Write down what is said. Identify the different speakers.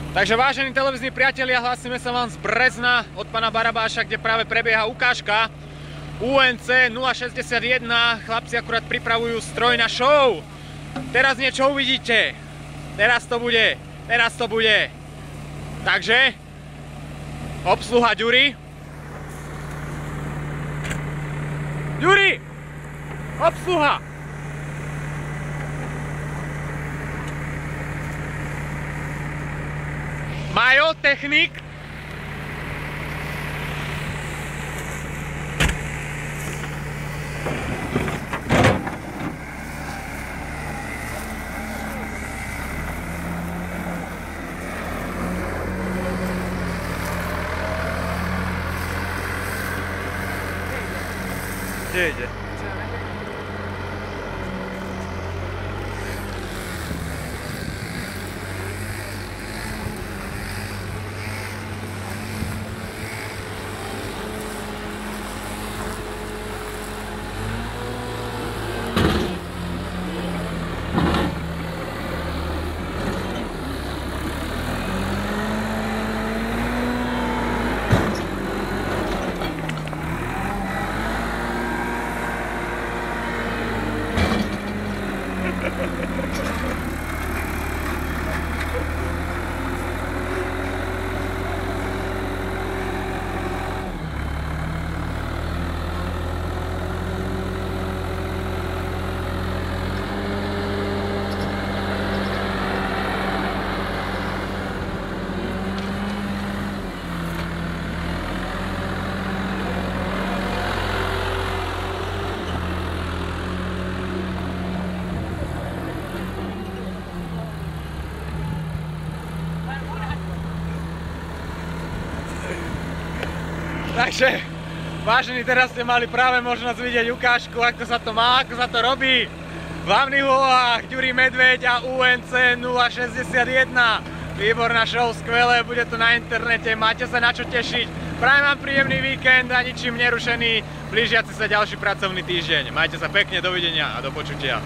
Speaker 1: Takže vážení televízni priatelia, hlásime sa vám z Brezna od pána Barabáša, kde práve prebieha ukážka UNC 061. Chlapci akurát pripravujú stroj na show. Teraz niečo uvidíte. Teraz to bude. Takže obsluha Ďuri. Ďuri! Obsluha! Majo, technik. Kde ide? Takže, vážení, teraz ste mali práve možnosť vidieť ukážku, ako sa to má, ako sa to robí. V hlavných úlohách Ďuri Medveď a UNC 061. Výborná show, skvelé, bude to na internete, máte sa na čo tešiť. Prajem vám príjemný víkend a ničím nerušený blížiaci sa ďalší pracovný týždeň. Majte sa pekne, dovidenia a do počutia.